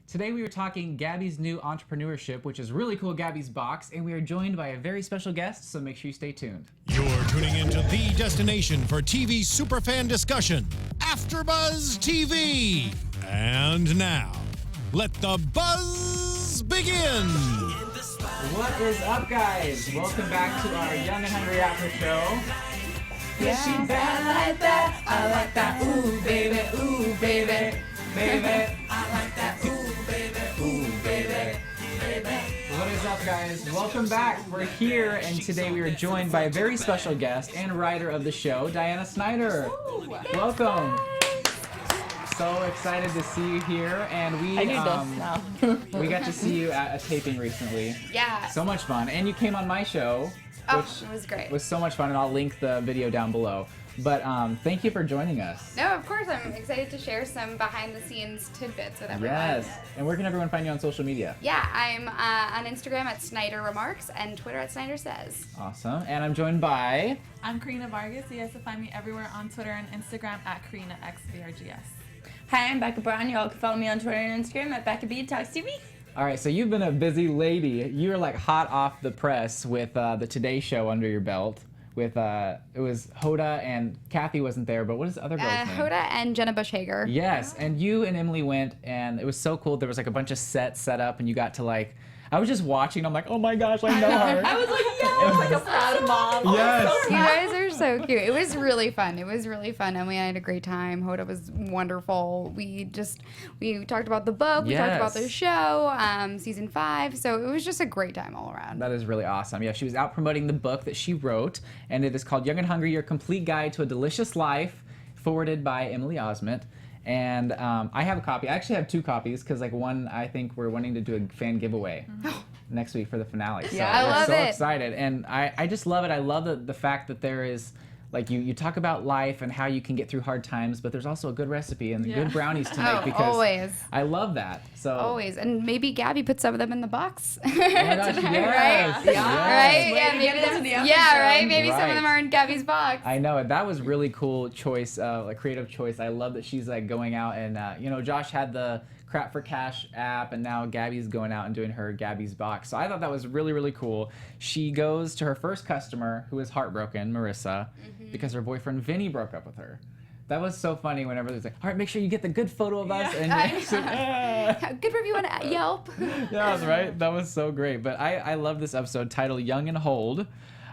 Today we were talking Gabi's new entrepreneurship, which is really cool, Gabi's Box, and we are joined by a very special guest, so make sure you stay tuned. You're tuning into the destination for TV superfan discussion, AFTERBUZZ TV. And now, let the buzz begin. What is up, guys? Welcome back to our Young and Hungry After Show. Yeah, she bad like that. I like that. Ooh, baby. Ooh, baby. Baby. I like that. Ooh, baby. Ooh, baby. Baby. What is up, guys? Welcome back. We're here, and today we are joined by a very special guest and writer of the show, Diana Snyder. Ooh, welcome. So excited to see you here, and we we got to see you at a taping recently. Yeah. So much fun, and you came on my show, which it was great. Was so much fun, and I'll link the video down below. But thank you for joining us. No, of course. I'm excited to share some behind-the-scenes tidbits with everyone. Yes. And where can everyone find you on social media? Yeah, I'm on Instagram at Snyder Remarks and Twitter at Snyder Says. Awesome. And I'm joined by... I'm Karina Vargas. You guys can find me everywhere on Twitter and Instagram at KarinaXVRGS. Hi, I'm Becca Brown. Y'all can follow me on Twitter and Instagram at Becca B Talks TV. All right, so you've been a busy lady. You were like hot off the press with the Today Show under your belt. With it was Hoda and Kathy wasn't there, but what is the other girl's name? Hoda and Jenna Bush Hager. Yes, and you and Emily went, and it was so cool. There was like a bunch of sets set up, and you got to like. I was just watching. I'm like, oh my gosh, I know her. I was like, yeah, like a proud mom. Yes. You guys are so cute. It was really fun. Emily and I had a great time. Hoda was wonderful. We talked about the book. We talked about the show, season 5. So it was just a great time all around. That is really awesome. Yeah, she was out promoting the book that she wrote, and it is called Young and Hungry, Your Complete Guide to a Delicious Life, forwarded by Emily Osment. And I have a copy. I actually have 2 copies because like one I think we're wanting to do a fan giveaway next week for the finale. So I we're love so it. excited. And I just love it. I love the fact that there is like you talk about life and how you can get through hard times, but there's also a good recipe and good brownies to make because always. I love that. So Always. And maybe Gabi put some of them in the box oh my gosh, tonight, yes, right? yes. Right? Yeah, maybe into the right? Maybe some Right. of them are in Gabi's box. I know that was really cool choice, like creative choice. I love that she's like going out and you know, Josh had the Crap for Cash app, and now Gabi's going out and doing her Gabi's Box. So I thought that was really, really cool. She goes to her first customer, who is heartbroken, Marissa, because her boyfriend Vinny broke up with her. That was so funny whenever there's like, all right, make sure you get the good photo of us. And she's like, Good review on Yelp. yeah, that's right. That was so great. But I love this episode titled Young and Hold.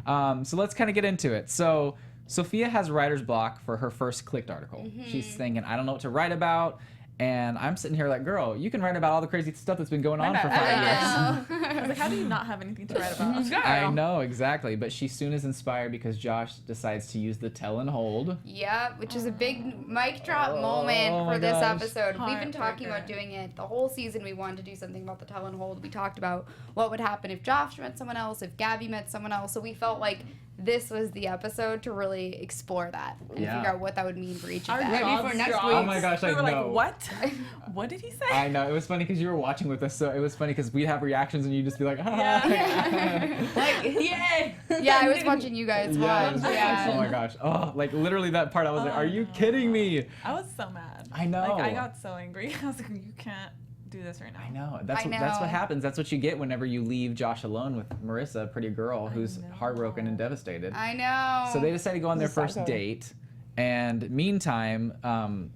So let's kind of get into it. So Sofia has writer's block for her first clicked article. She's thinking, I don't know what to write about. And I'm sitting here like, girl, you can write about all the crazy stuff that's been going on for 5 years. I was like, how do you not have anything to write about? I know, exactly. But she soon is inspired because Josh decides to use the tell and hold. Yeah, which is a big mic drop Oh moment my for this gosh. episode. We've been talking Heartbreaker. about doing it the whole season. We wanted to do something about the tell and hold. We talked about what would happen if Josh met someone else, if Gabi met someone else. So we felt like this was the episode to really explore that and Yeah. figure out what that would mean for each of Our them. Ready jaws for next dropped. week? Oh my gosh, I We were know. like, what? What did he say? I know. It was funny because you were watching with us, so it was funny because we'd have reactions and you'd just be like, Like, yay! Yeah, I was watching you guys watch. Oh my gosh. Oh, like literally that part, I was like, are you kidding me? I was so mad. I know. Like, I got so angry. I was like, you can't do this right now. I know. That's I that's what know. happens. That's what you get whenever you leave Josh alone with Marissa, a pretty girl who's heartbroken and devastated. I know. So they decide to go on their first Psycho. date. And meantime,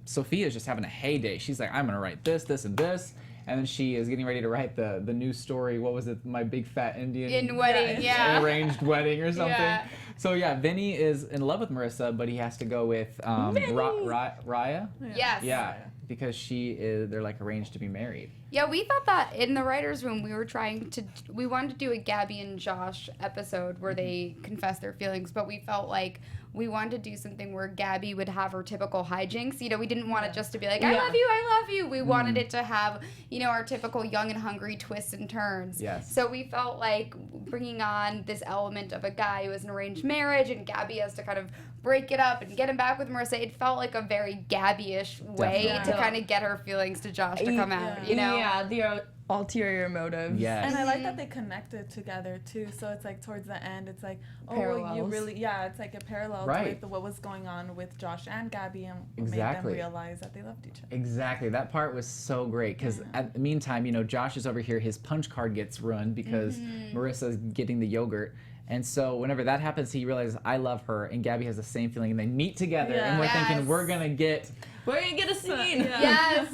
Sophia's just having a heyday. She's like, I'm going to write this, this, and this. And then she is getting ready to write the new story. What was it? My Big Fat Indian wedding, yeah. Arranged wedding or something. Yeah. So yeah, Vinny is in love with Marissa, but he has to go with Raya. Yes. Yeah, because they're like arranged to be married. Yeah, we thought that in the writer's room we wanted to do a Gabi and Josh episode where they confess their feelings, but we felt like we wanted to do something where Gabi would have her typical hijinks. You know, we didn't want it just to be like, I love you. We wanted it to have, you know, our typical young and hungry twists and turns. Yes. So we felt like bringing on this element of a guy who has an arranged marriage and Gabi has to kind of break it up and get him back with Marissa. It felt like a very Gabi-ish way Definitely. to kind of get her feelings to Josh to come out, you know? Yeah, the ulterior motives. Yes. And I like that they connected together too. So it's like towards the end, it's like, oh, well, you Parallels. really, yeah, it's like a parallel Right. to what was going on with Josh and Gabi and what Exactly. made them realize that they loved each other. Exactly. That part was so great because at the meantime, you know, Josh is over here. His punch card gets ruined because Marissa's getting the yogurt. And so whenever that happens, he realizes I love her, and Gabi has the same feeling, and they meet together, and we're thinking Yes. we're gonna get. We're gonna get a scene. Yes.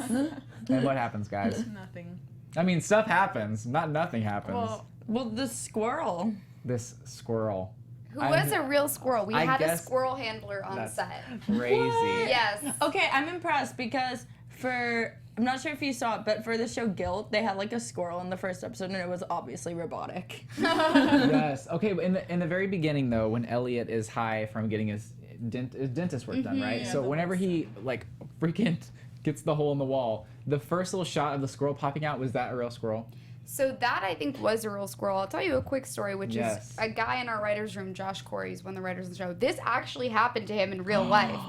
And what happens, guys? Nothing. I mean, stuff happens. Not nothing happens. Well, the squirrel. This squirrel. Who was a real squirrel? We I had a guess squirrel handler on that's set. Crazy. Yes. Okay, I'm impressed because I'm not sure if you saw it, but for the show Guilt, they had like a squirrel in the first episode, and it was obviously robotic. Yes. Okay. But in the very beginning, though, when Elliot is high from getting his dentist work done, right? Yeah, So the whenever he like freaking gets the hole in the wall, the first little shot of the squirrel popping out, was that a real squirrel? So that I think was a real squirrel. I'll tell you a quick story, which Yes. is a guy in our writers' room, Josh Corey, is one of the writers of the show. This actually happened to him in real life.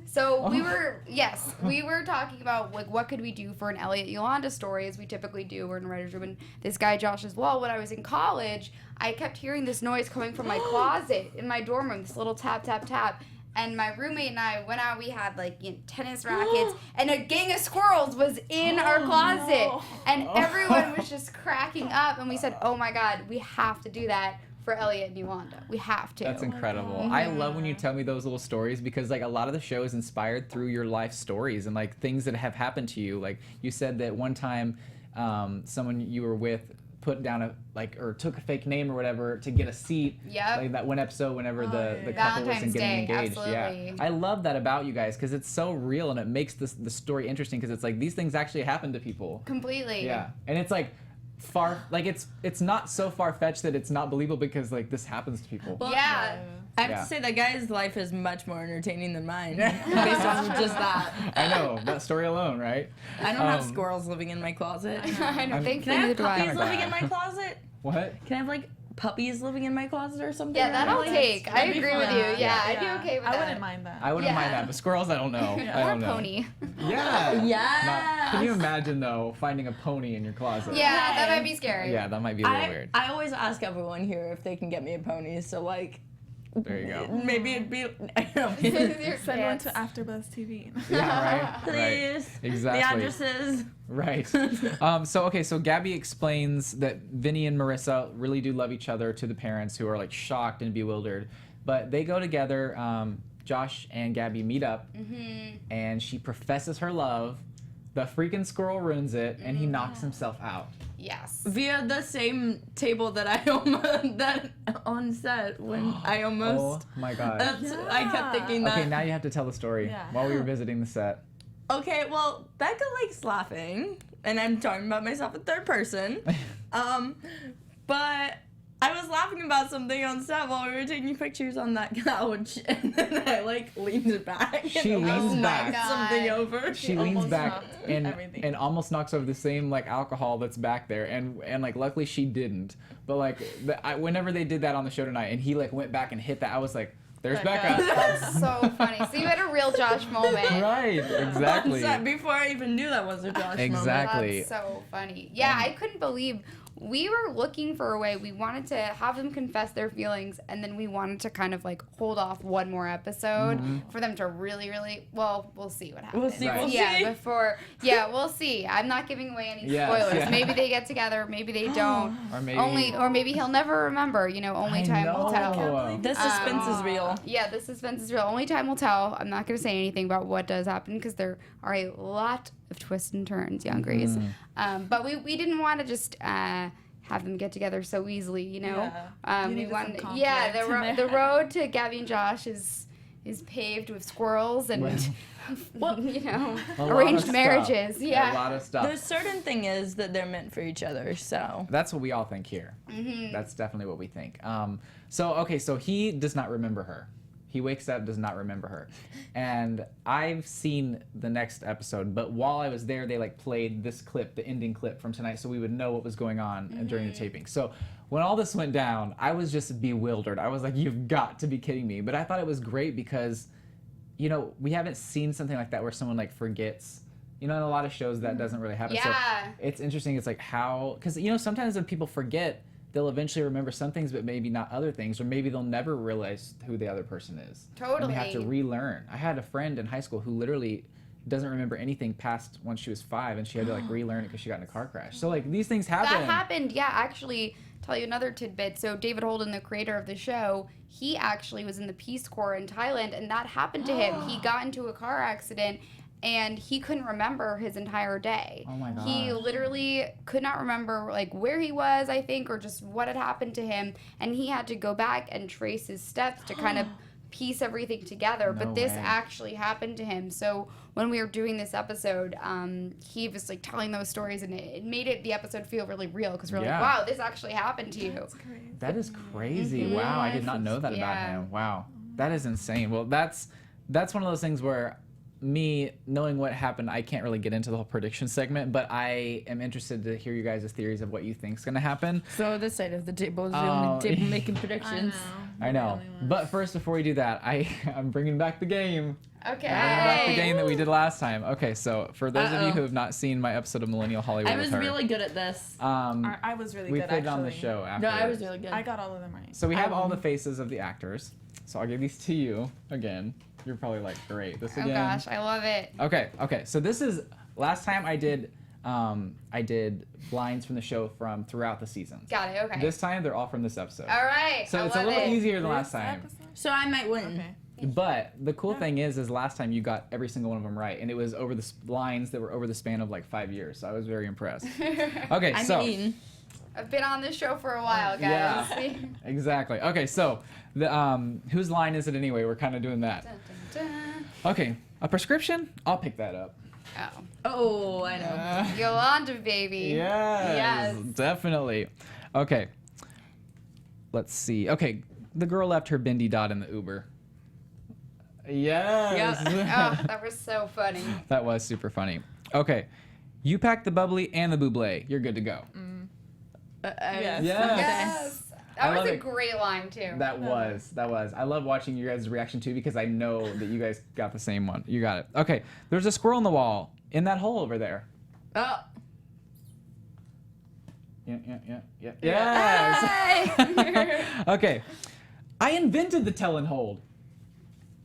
So we were talking about like what could we do for an Elliot Yolanda story, as we typically do. We're in the writers' room, and this guy Josh as well. When I was in college, I kept hearing this noise coming from my closet in my dorm room. This little tap tap tap. And my roommate and I went out. We had like tennis rackets, and a gang of squirrels was in our closet, and everyone was just cracking up. And we said, "Oh my God, we have to do that for Elliot and Yolanda. We have to." That's incredible. I love when you tell me those little stories because like a lot of the show is inspired through your life stories and like things that have happened to you. Like you said that one time someone you were with put down or took a fake name or whatever to get a seat. Yep. Like that one episode whenever the couple Valentine's wasn't getting Day, engaged. absolutely. Yeah. I love that about you guys because it's so real and it makes the story interesting because it's like these things actually happen to people. Completely. Yeah. And it's like it's not so far-fetched that it's not believable because like this happens to people. Yeah. I have Yeah. to say that guy's life is much more entertaining than mine, based on just that. I know, that story alone, right? I don't have squirrels living in my closet. I know. Thankfully, Can I have neither do I. puppies living in my closet? What? Can I have like puppies living in my closet or something? Yeah, that'll Like, take. I That'd be agree with fun. you. Yeah, Yeah. I'd be okay with I that. wouldn't mind that. I wouldn't Yeah. mind that, but squirrels, I don't know. I Or don't know. pony. Yeah. Yes. Can you imagine though finding a pony in your closet? Yeah, that might be scary. Yeah, that might be a little weird. I always ask everyone here if they can get me a pony, so like There you go. maybe it'd be I don't know. Your Send one stance. to AFTERBUZZ TV. Yeah, right. Please. Right. Exactly. The addresses. Right. So Gabby explains that Vinny and Marissa really do love each other to the parents who are like shocked and bewildered, but they go together. Josh and Gabby meet up, and she professes her love. The freaking squirrel ruins it, and he knocks himself out. Yes. Via the same table that I almost that on set when I almost. Oh my god. I kept thinking that. Okay, now you have to tell the story Yeah. while we were visiting the set. Okay, well, Becca likes laughing, and I'm talking about myself in third person. But I was laughing about something on set while we were taking pictures on that couch, and then I like leaned back. She and leans almost back. knocked something over. She leans almost back knocked and everything. almost knocks over the same like alcohol that's back there, and like luckily she didn't. But like whenever they did that on the show tonight, and he like went back and hit that, I was like, "There's Becca." That's so funny. So you had a real Josh moment. Right. Exactly. On set before I even knew that was a Josh moment. Exactly. That's so funny. Yeah, I couldn't believe we were looking for a way. We wanted to have them confess their feelings, and then we wanted to kind of like hold off one more episode for them to really, really. Well, we'll see what happens. We'll see. Right. We'll Yeah, see. we'll see. I'm not giving away any Yes, spoilers. yeah. Maybe they get together. Maybe they don't. Or Maybe he'll never remember. You know, only I time will tell. know. The suspense is real. Yeah, the suspense is real. Only time will tell. I'm not going to say anything about what does happen because there are a lot of twists and turns, young Grace. But we didn't want to just have them get together so easily, you know. Yeah. You We needed some wanted, conflict yeah. in The there. road to Gabby and Josh is paved with squirrels and you know A lot of arranged stuff. marriages. A Yeah. lot of stuff. The certain thing is that they're meant for each other, so. That's what we all think here. That's definitely what we think. So he does not remember her. He wakes up, does not remember her. And I've seen the next episode, but while I was there, they like played this clip, the ending clip from tonight, so we would know what was going on during the taping. So when all this went down, I was just bewildered. I was like, you've got to be kidding me. But I thought it was great because, you know, we haven't seen something like that where someone like forgets, You know, in a lot of shows that doesn't really happen. Yeah. So it's interesting. It's like how, because you know, sometimes when people forget, they'll eventually remember some things, but maybe not other things, or maybe they'll never realize who the other person is. Totally. And they have to relearn. I had a friend in high school who literally doesn't remember anything past when she was 5, and she had to like relearn it because she got in a car crash. So like these things happen. That happened, yeah. Actually, tell you another tidbit. So David Holden, the creator of the show, he actually was in the Peace Corps in Thailand, and that happened to him. He got into a car accident, and he couldn't remember his entire day. Oh my gosh. He literally could not remember like where he was, I think, or just what had happened to him, and he had to go back and trace his steps to kind of piece everything together. No But this way. actually happened to him. So when we were doing this episode, he was like telling those stories, and it made the episode feel really real, because we're Yeah. like, wow, this actually happened to you. That's crazy. That is crazy. Wow, I did not know that about Yeah. him. Wow, that is insane. Well, that's one of those things where me knowing what happened, I can't really get into the whole prediction segment, but I am interested to hear you guys' theories of what you think's gonna happen. So this side of the table is Oh. the table making predictions. I know. But first, before we do that, I'm bringing back the game. Okay. Bringing back the game that we did last time. Okay, so for those of you Uh-oh. who have not seen my episode of Millennial Hollywood I was with her, really good at this. I was really we good, played actually. it on the show No, afterwards. I was really good. I got all of them right. So we have all the faces of the actors. So I'll give these to you again. You're probably like, great, this Oh again. gosh, I love it. Okay. So this is last time I did blinds from the show from throughout the seasons. Got it. Okay. This time they're all from this episode. All right. So I it's a love little it. easier than last This time. episode? So I might win. Okay. But the cool thing is last time you got every single one of them right, and it was over the lines that were over the span of like 5 years. So I was very impressed. Okay, I so mean, I've been on this show for a while, guys. Yeah. exactly. Okay, so the whose line is it anyway? We're kind of doing that. Dun, dun, dun. Okay, a prescription? I'll pick that up. Oh. oh, I know. Yolanda, baby. Yes, definitely. Okay, let's see. Okay, the girl left her bendy dot in the Uber. Yes. Oh, that was so funny. That was super funny. Okay, you packed the bubbly and the buble. You're good to go. Yes. Yes. Yes. I That love was a it. great line, too. That was. I love watching your guys' reaction too, because I know that you guys got the same one. You got it. Okay, there's a squirrel in the wall in that hole over there. Oh, Yeah. Yes. Hey! Okay, I invented the tell and hold.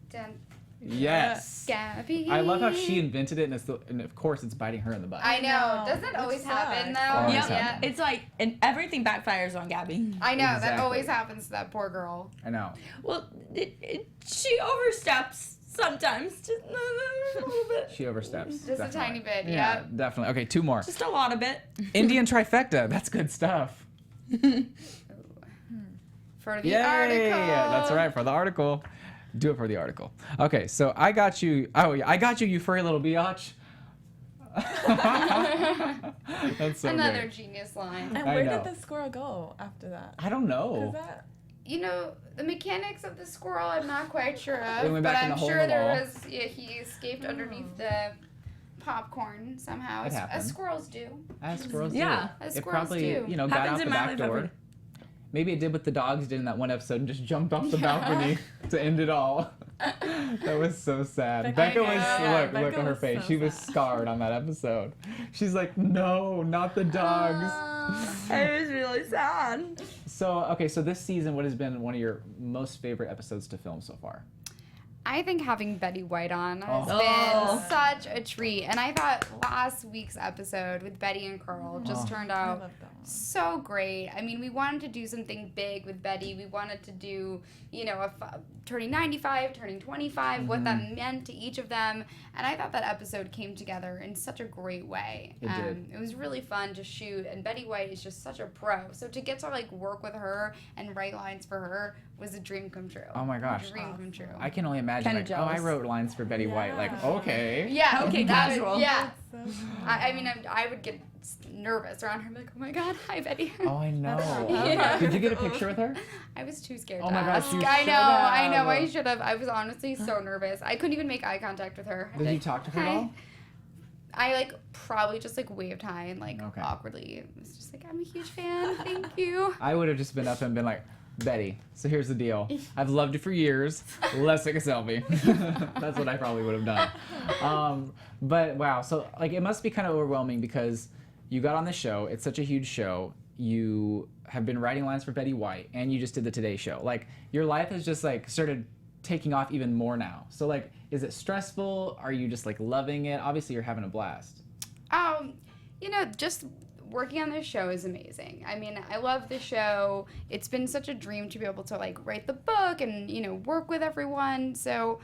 Dun. Yes. Gabby. I love how she invented it, and of course it's biting her in the butt. I know. know. Doesn't that It always sucks. happen, though? Always yep. happen. It's like, and everything backfires on Gabby. I know. That Exactly. always happens to that poor girl. I know. Well, she oversteps sometimes, just a little bit, She oversteps. Just a definitely. tiny bit, Yeah, yeah. definitely. Okay, 2 more. just a lot of it. Indian trifecta. That's good stuff. For the Yay! article. That's right, for the article. Do it for the article. Okay, so I got you. Oh, yeah, I got you, you furry little biatch. That's so Another great. genius line. And I where know. did the squirrel go after that? I don't 'Cause know. that, You know, the mechanics of the squirrel, I'm not quite sure It of, went but back in I'm the hole in sure the there wall. was. Yeah, he escaped underneath the popcorn somehow, It as happened. squirrels do. As squirrels Yeah. do. As It squirrels probably, do. you know, got Happens out the in my back life door. every- Maybe it did what the dogs did in that one episode and just jumped off the balcony to end it all. That was so sad. Becca was, Yeah, look Becca on her was face. so She was sad. scarred on that episode. She's like, no, not the dogs. It was really sad. So, okay, so this season, what has been one of your most favorite episodes to film so far? I think having Betty White on has Oh. been such a treat. And I thought last week's episode with Betty and Carl just turned I out love that one. so great. I mean, we wanted to do something big with Betty. We wanted to do, you know, turning 95, turning 25, what that meant to each of them. And I thought that episode came together in such a great way. It did. It was really fun to shoot. And Betty White is just such a pro. So to get to, like, work with her and write lines for her was a dream come true. Oh my gosh. A dream come true. I can only imagine, Kinda like, jealous. I wrote lines for Betty White. Like, Yeah. okay. Yeah. Okay, that casual. would- yeah. So good. I mean, I would get nervous around her. Like, oh my God, hi, Betty. Oh, I know. Yeah. Did you get a picture with her? I was too scared Oh to my gosh, ask. you I should know, I know. have. I should have. I was honestly so nervous. I couldn't even make eye contact with her. I Did you talk to her at "Hi." all? I like probably just like waved hi and like Okay. awkwardly. It was just like, I'm a huge fan. Thank you. I would have just been up and been like, Betty. So here's the deal. I've loved you for years. Let's take a selfie. That's what I probably would have done. But wow, so like it must be kind of overwhelming because you got on the show. It's such a huge show. You have been writing lines for Betty White, and you just did the Today Show. Like your life has just like started taking off even more now. So like, is it stressful? Are you just like loving it? Obviously, you're having a blast. You know, just working on this show is amazing. I mean, I love the show. It's been such a dream to be able to like write the book and, you know, work with everyone. So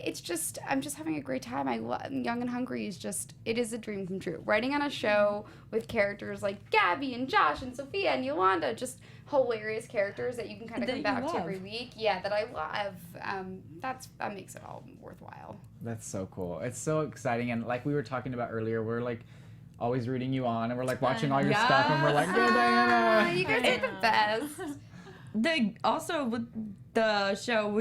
it's just, I'm just having a great time. Young and Hungry is just, it is a dream come true. Writing on a show with characters like Gabi and Josh and Sofia and Yolanda, just hilarious characters that you can kind of come back to every week. Yeah, that I love. That makes it all worthwhile. That's so cool. It's so exciting. And like we were talking about earlier, we're like always rooting you on, and we're like watching all your stuff, and we're like, go Diana. You guys are the best. Also with the show,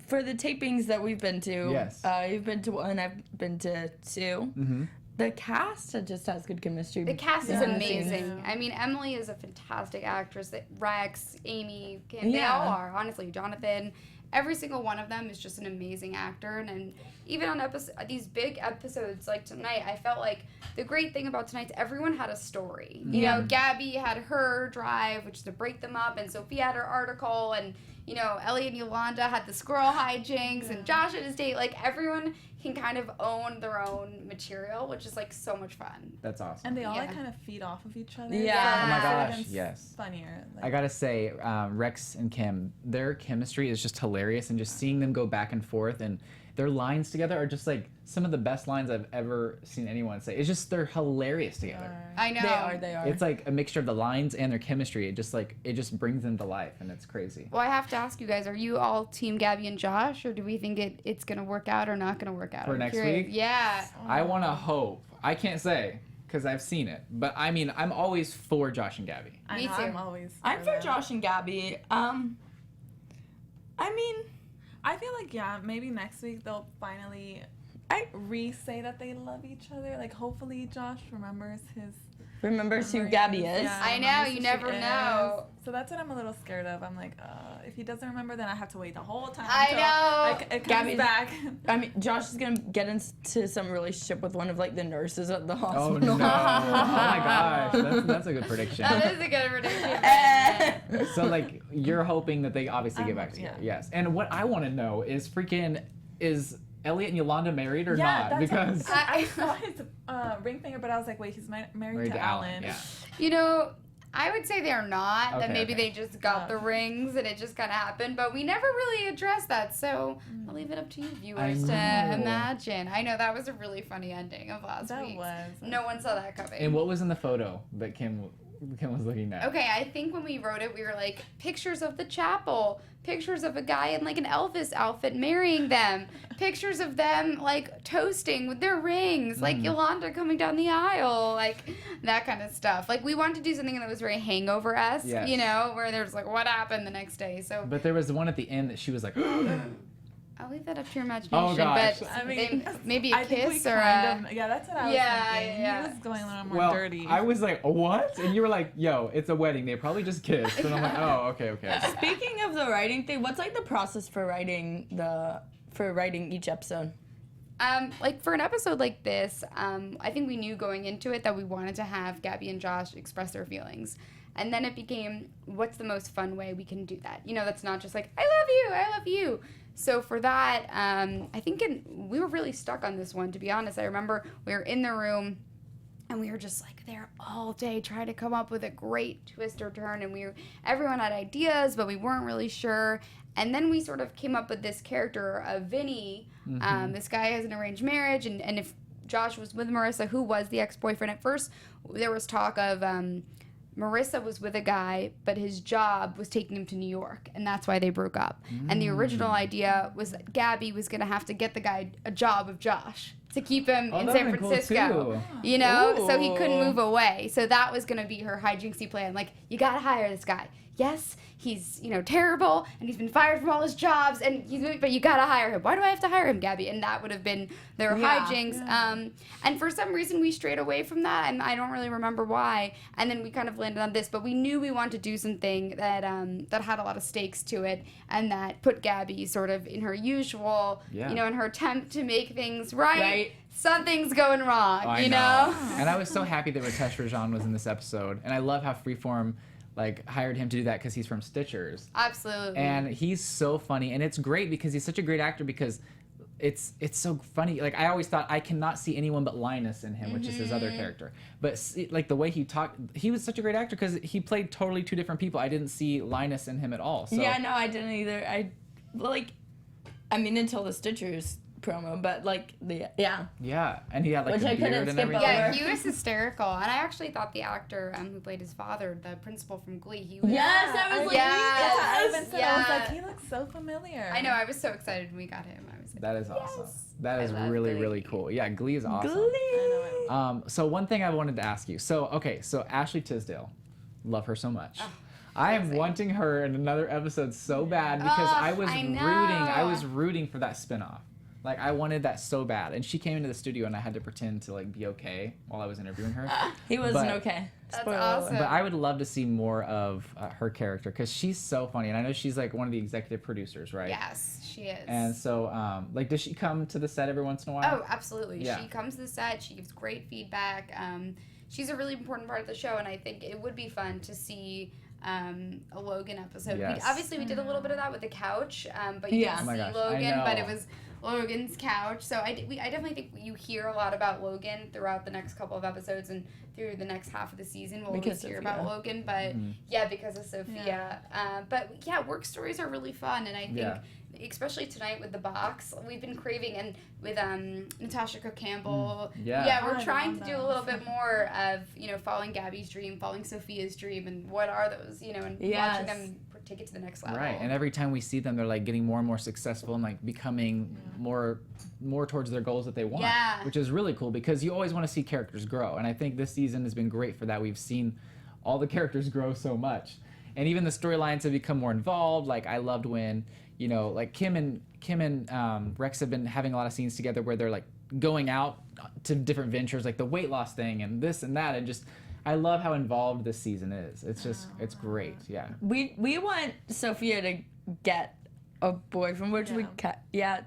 for the tapings that we've been to, yes, you've been to one, I've been to two. Mm-hmm. The cast just has good chemistry. The cast is amazing. I mean, Emily is a fantastic actress. Rex, Amy, they all are. Honestly, Jonathan, every single one of them is just an amazing actor. And even on these big episodes like tonight, I felt like the great thing about tonight's everyone had a story. You know, Gabi had her drive, which is to break them up, and Sofia had her article, and you know, Elliot and Yolanda had the squirrel hijinks, and Josh had his date. Like everyone can kind of own their own material, which is like so much fun. That's awesome. And they all like kind of feed off of each other. Yeah. Oh my gosh, yes. Funnier. Like, I gotta say, Rex and Kim, their chemistry is just hilarious, and just seeing them go back and forth, and their lines together are just like some of the best lines I've ever seen anyone say. It's just, they're hilarious together. I know. They are. It's like a mixture of the lines and their chemistry. It just brings them to life, and it's crazy. Well, I have to ask you guys, are you all team Gabi and Josh, or do we think it's going to work out or not going to work out? For next week? Yeah. I want to hope. I can't say, because I've seen it. But I mean, I'm always for Josh and Gabi. Me too. I'm for Josh and Gabi. I mean, I feel like, maybe next week they'll finally re-say that they love each other. Like, hopefully Josh remembers who Gabi is. Yeah, I know, you never know. So that's what I'm a little scared of. I'm like, if he doesn't remember, then I have to wait the whole time I until it comes back. I mean, Josh is going to get into some relationship with one of, like, the nurses at the Oh, hospital. no. Oh, my gosh. That's a good prediction. That is a good prediction. So, like, you're hoping that they obviously get back together. Yeah. Yes. And what I want to know is is Elliot and Yolanda married or not? Because I saw his ring finger, but I was like, wait, he's married to Alan. Yeah. You know, I would say they're not. Okay, that maybe okay. they just got the rings and it just kind of happened. But we never really addressed that. So I'll leave it up to you viewers to imagine. I know that was a really funny ending of last week. No one saw that coming. And what was in the photo that Kim was looking at? Okay, I think when we wrote it, we were like, pictures of the chapel, pictures of a guy in like an Elvis outfit marrying them, pictures of them like toasting with their rings, like Yolanda coming down the aisle, like that kind of stuff. Like we wanted to do something that was very Hangover-esque, Yes. you know, where there's like, what happened the next day? So, But there was the one at the end that she was like, I'll leave that up to your imagination. Oh, gosh. But I mean, maybe a I think kiss we or kind a... of, that's what I was thinking. Yeah. He was going a little more dirty. I was like, what? And you were like, yo, it's a wedding. They probably just kissed. And I'm like, oh, okay. Speaking of the writing thing, what's like the process for writing each episode? Like for an episode like this, I think we knew going into it that we wanted to have Gabi and Josh express their feelings. And then it became, what's the most fun way we can do that? You know, that's not just like, I love you. So for that, I think we were really stuck on this one, to be honest. I remember we were in the room and we were just like there all day trying to come up with a great twist or turn. And everyone had ideas, but we weren't really sure. And then we sort of came up with this character of Vinny. This guy has an arranged marriage. And if Josh was with Marissa, who was the ex-boyfriend at first, there was talk of... Marissa was with a guy, but his job was taking him to New York, and that's why they broke up. And the original idea was that Gabi was going to have to get the guy a job of Josh to keep him in that'd San been cool, Francisco. too. You know, so he Ooh. couldn't move away. So that was gonna be her hijinksy plan. Like, you gotta hire this guy. Yes, he's, you know, terrible, and he's been fired from all his jobs, but you gotta hire him. Why do I have to hire him, Gabby? And that would have been their Yeah. hijinks. And for some reason, we strayed away from that, and I don't really remember why. And then we kind of landed on this, but we knew we wanted to do something that that had a lot of stakes to it, and that put Gabby sort of in her usual, Yeah. you know, in her attempt to make things right. Right. Something's going wrong, I you know? And I was so happy that Ritesh Rajan was in this episode, and I love how Freeform hired him to do that because he's from Stitchers. Absolutely. And he's so funny, and it's great because he's such a great actor because it's so funny. Like, I always thought I cannot see anyone but Linus in him, which is his other character. But like the way he talked, he was such a great actor because he played totally two different people. I didn't see Linus in him at all. So Yeah, no, I didn't either. I mean, until the Stitchers promo, but yeah, and he had like Which a I beard couldn't and skip everything. Yeah, over. he was hysterical, and I actually thought the actor who played his father, the principal from Glee, he was. Yes, I was like, Yes. I even said, I was like, Yeah. he looks so familiar. I know. I was so excited when we got him. I was like, That is awesome. That I is love really Glee. really cool. Yeah, Glee is awesome. Glee. So one thing I wanted to ask you. So Ashley Tisdale, love her so much. I am amazing. wanting her in another episode so bad because Oh, I was I know. rooting for that spinoff. Like, I wanted that so bad, and she came into the studio and I had to pretend to like be okay while I was interviewing her. He wasn't But- okay. That's Spoiler awesome. alert. But I would love to see more of her character because she's so funny, and I know she's like one of the executive producers, right? yes, she is. And so, does she come to the set every once in a while? Oh, absolutely. Yeah. She comes to the set. She gives great feedback. She's a really important part of the show, and I think it would be fun to see a Logan episode. Yes. Obviously, we did a little bit of that with the couch, but you Yeah. didn't Oh my see gosh, I Logan, but know. it was Logan's couch. So I definitely think you hear a lot about Logan throughout the next couple of episodes and through the next half of the season. We'll always Because hear Sofia. about Logan, but yeah, because of Sofia. But yeah, work stories are really fun, and I think. Yeah. Especially tonight with the box, we've been craving, and with Natasha Cook Campbell. Yeah. We're I trying love to do a those. little bit more of following Gabby's dream, following Sophia's dream, and what are those, and watching Yes. them take it to the next level. Right, and every time we see them, they're like getting more and more successful and like becoming more towards their goals that they want. Yeah. Which is really cool because you always want to see characters grow, and I think this season has been great for that. We've seen all the characters grow so much, and even the storylines have become more involved. Like, I loved when like Kim and Rex have been having a lot of scenes together where they're like going out to different ventures, like the weight loss thing and this and that, and just. I love how involved this season is. It's just, it's great. Yeah. We want Sophia to get a boyfriend, which we Yeah.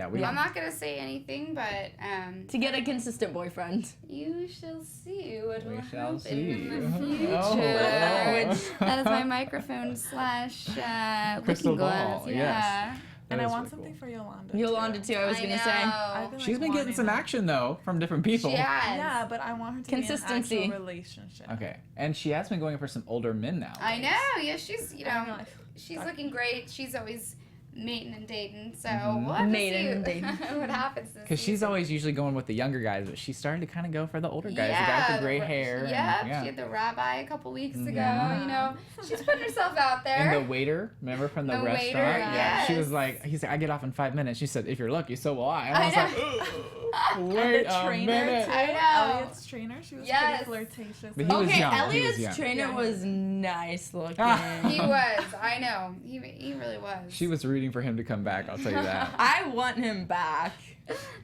We. I'm not gonna say anything, but to get a consistent boyfriend. you shall see what We will shall happen see. in the future. Oh. That is my microphone / Crystal looking glass. ball, Yeah. yes. And That I is want really something cool. for Yolanda. Yolanda too. I was I gonna say. know. I've been, She's been getting some action though from different people. She has. Yeah, but I want her to Consistency. be in an actual relationship. Okay, and she has been going for some older men now. I know. Yeah, she's I know. she's looking great. She's always mating and dating. So Mhm. we'll have to Mating see and dating. what happens this Because she's season. always usually going with the younger guys, but she's starting to kind of go for the older guys, the guy Yeah, with the gray hair. and- She had the rabbi a couple weeks ago. Mhm. She's putting herself out there. And the waiter, remember from the The restaurant? waiter, Yeah. She yes. was like, he's like, I get off in 5 minutes. She said, if you're lucky, so will I. And I I was know. like, wait the a trainer minute. too. I know. Elliot's trainer. She was Yes. pretty flirtatious. But he was Okay, young. He was Elliot's young. trainer Yeah. was nice looking. He was. I know. He really was. She was rooting for him to come back, I'll tell you that. I want him back.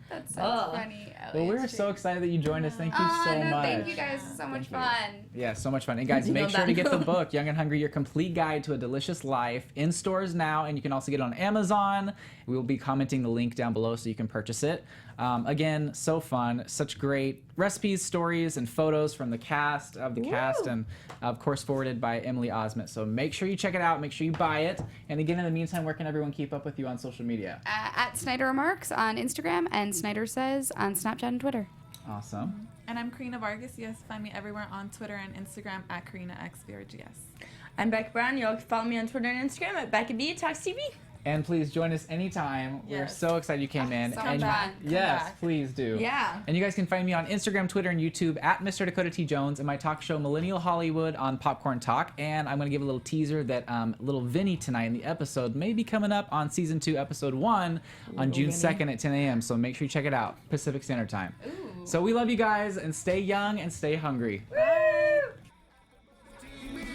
That's so Ugh. funny. Well, we're Elliot's so excited that you joined us. Thank you so no, much. thank you guys. So much Thank you. fun. Yeah, so much fun. And guys, You make know sure that. to get the book, Young and Hungry, Your Complete Guide to a Delicious Life, in stores now, and you can also get it on Amazon. We will be commenting the link down below so you can purchase it. Again, so fun. Such great recipes, stories, and photos from the cast, and of course forwarded by Emily Osment. So make sure you check it out. Make sure you buy it. And again, in the meantime, where can everyone keep up with you on social media? At Snyder Remarks on Instagram and Snyder Says on Snapchat and Twitter. Awesome. And I'm Karina Vargas. You guys find me everywhere on Twitter and Instagram at KarinaXVRGS. I'm Becca Brown. Y'all can follow me on Twitter and Instagram at Becca B Talks TV. And please join us anytime. We're Yes. so excited you came in. So and much fun. Yes, back. please do. Yeah. And you guys can find me on Instagram, Twitter, and YouTube at Mr. Dakota T. Jones and my talk show Millennial Hollywood on Popcorn Talk. And I'm going to give a little teaser that little Vinny tonight in the episode may be coming up on season 2, episode 1 on June 2nd at 10 a.m. So make sure you check it out, Pacific Standard Time. So we love you guys, and stay young and stay hungry.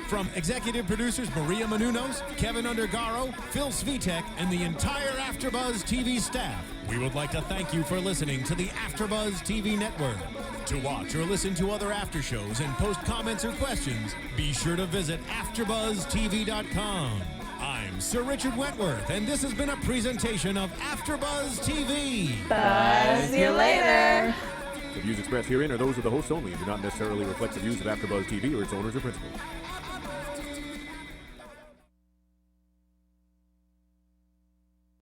From executive producers Maria Menounos, Kevin Undergaro, Phil Svitek, and the entire AfterBuzz TV staff, we would like to thank you for listening to the AfterBuzz TV network. To watch or listen to other after shows and post comments or questions, be sure to visit AfterBuzzTV.com. I'm Sir Richard Wentworth, and this has been a presentation of AfterBuzz TV. See you later. The views expressed herein are those of the hosts only and do not necessarily reflect the views of AfterBuzz TV or its owners or principals.